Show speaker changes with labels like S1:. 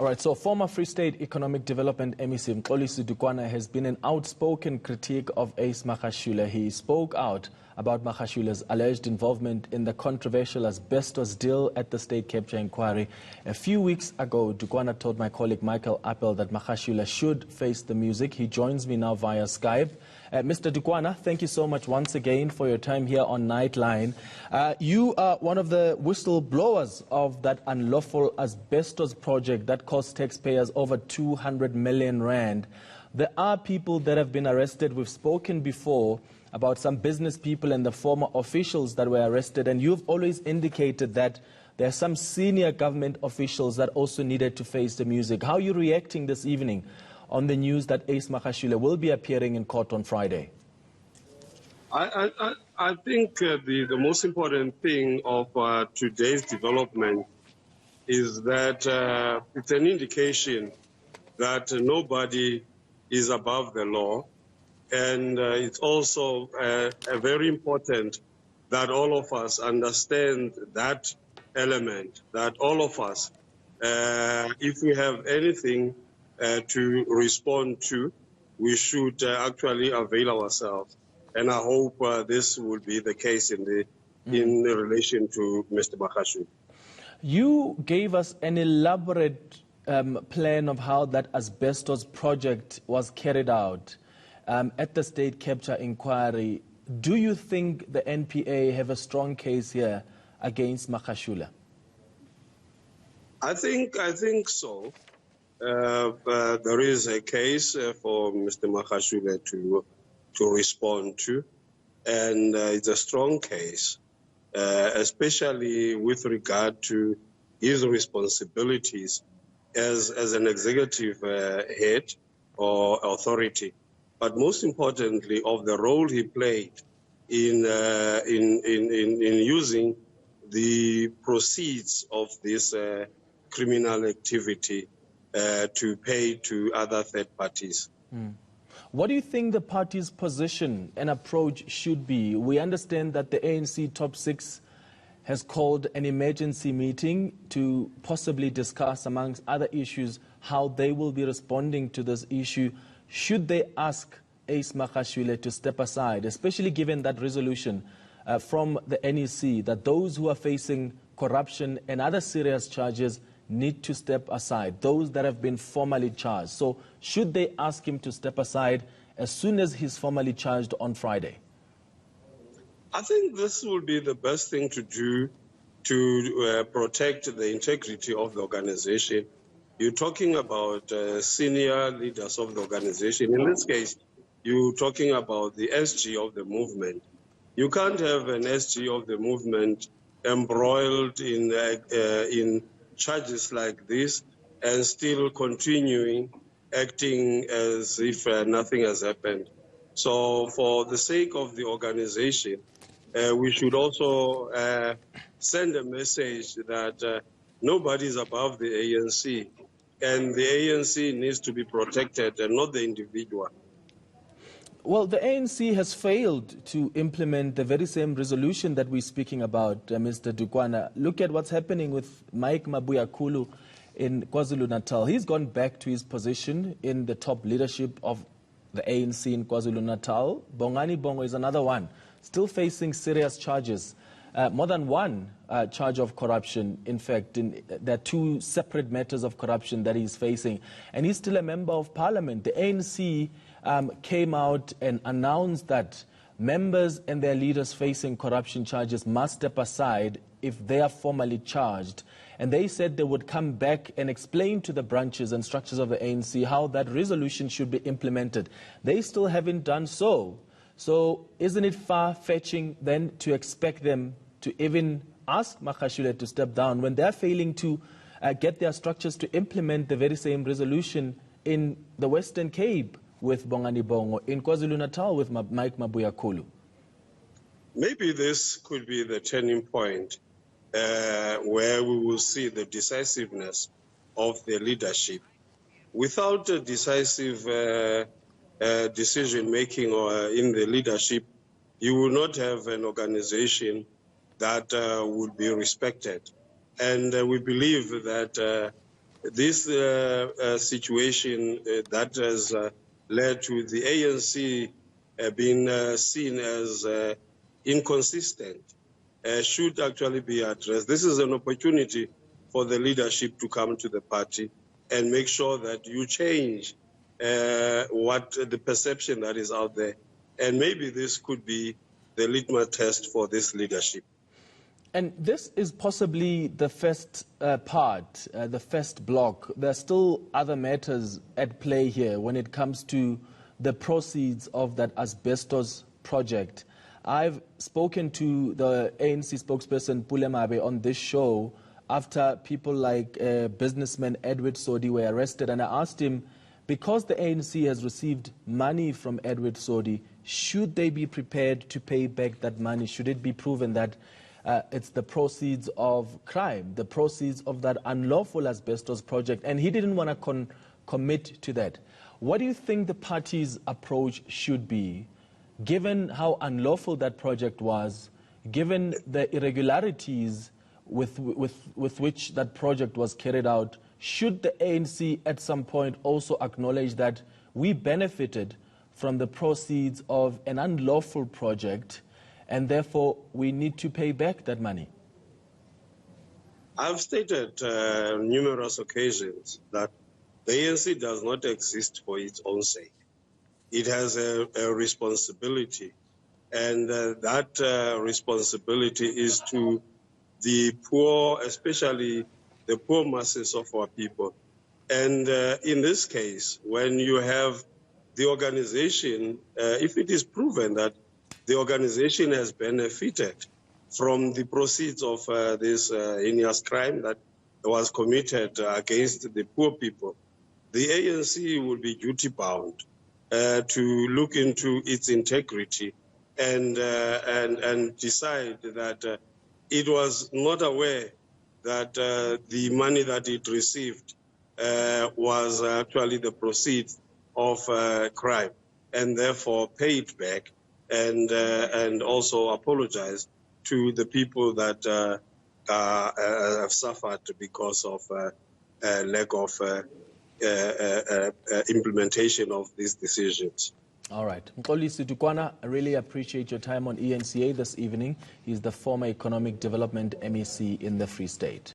S1: All right, so former Free State Economic Development MEC Mxolisi Dukwana has been an outspoken critique of Ace Magashule. He spoke out about Magashule's alleged involvement in the controversial asbestos deal at the state capture inquiry. A few weeks ago, Dukwana told my colleague Michael Appel that Magashule should face the music. He joins me now via Skype. Mr. Dukwana, thank you so much once again for your time here on Nightline. You are one of the whistleblowers of that unlawful asbestos project that cost taxpayers over 200 million rand. There are people that have been arrested. We've spoken before about some business people and the former officials that were arrested, and you've always indicated that there are some senior government officials that also needed to face the music. How are you reacting this evening on the news that Ace Magashule will be appearing in court on Friday?
S2: I think the most important thing of today's development is that it's an indication that nobody is above the law. And it's also very important that all of us understand that element, that all of us, if we have anything to respond to, we should actually avail ourselves. And I hope this will be the case in relation to Mr. Magashule.
S1: You gave us an elaborate plan of how that asbestos project was carried out at the state capture inquiry. Do you think the NPA have a strong case here against Magashule?
S2: I think so. There is a case for Mr. Magashule to respond to, and it's a strong case, especially with regard to his responsibilities as an executive head or authority, but most importantly of the role he played in using the proceeds of this criminal activity to pay to other third parties.
S1: What do you think the party's position and approach should be? We understand that the ANC top six has called an emergency meeting to possibly discuss, amongst other issues, how they will be responding to this issue. Should they ask Ace Magashule to step aside, especially given that resolution from the NEC that those who are facing corruption and other serious charges need to step aside, those that have been formally charged? So should they ask him to step aside as soon as he's formally charged on Friday?
S2: I think this will be the best thing to do to protect the integrity of the organization. You're talking about senior leaders of the organization. In this case, you're talking about the SG of the movement. You can't have an SG of the movement embroiled in charges like this and still continuing acting as if nothing has happened. So for the sake of the organization, we should also send a message that nobody is above the ANC, and the ANC needs to be protected and not the individual.
S1: Well, the ANC has failed to implement the very same resolution that we're speaking about, Mr. Dukwana. Look at what's happening with Mike Mabuyakhulu in KwaZulu-Natal. He's gone back to his position in the top leadership of the ANC in KwaZulu-Natal. Bongani Bongo is another one, still facing serious charges. More than one charge of corruption. In fact, there are two separate matters of corruption that he's facing. And he's still a member of parliament. The ANC came out and announced that members and their leaders facing corruption charges must step aside if they are formally charged. And they said they would come back and explain to the branches and structures of the ANC how that resolution should be implemented. They still haven't done so. So isn't it far-fetching then to expect them to even ask Magashule to step down when they're failing to get their structures to implement the very same resolution in the Western Cape with Bongani Bongo, in KwaZulu-Natal with Mike Mabuyakhulu?
S2: Maybe this could be the turning point where we will see the decisiveness of the leadership. Without a decisive decision-making in the leadership, you will not have an organization that would be respected. And we believe that this situation that has led to the ANC being seen as inconsistent should actually be addressed. This is an opportunity for the leadership to come to the party and make sure that you change what the perception that is out there. And maybe this could be the litmus test for this leadership.
S1: And this is possibly the first part, the first block. There are still other matters at play here when it comes to the proceeds of that asbestos project. I've spoken to the ANC spokesperson Pulemabe on this show after people like businessman Edward Sodi were arrested, and I asked him, because the ANC has received money from Edward Sodi, should they be prepared to pay back that money? Should it be proven that it's the proceeds of crime, the proceeds of that unlawful asbestos project? And he didn't want to commit to that. What do you think the party's approach should be, given how unlawful that project was, given the irregularities with which that project was carried out? Should the ANC at some point also acknowledge that we benefited from the proceeds of an unlawful project, and therefore we need to pay back that money?
S2: I've stated numerous occasions that the ANC does not exist for its own sake. It has a responsibility, and that responsibility is to the poor, especially the poor masses of our people. And in this case, when you have the organization, if it is proven that the organization has benefited from the proceeds of this heinous crime that was committed against the poor people, the ANC will be duty-bound to look into its integrity and decide that it was not aware that the money that it received was actually the proceeds of crime, and therefore pay it back and also apologize to the people that have suffered because of lack of implementation of these decisions.
S1: All right. Mxolisi Dukwana, I really appreciate your time on eNCA this evening. He's the former Economic Development MEC in the Free State.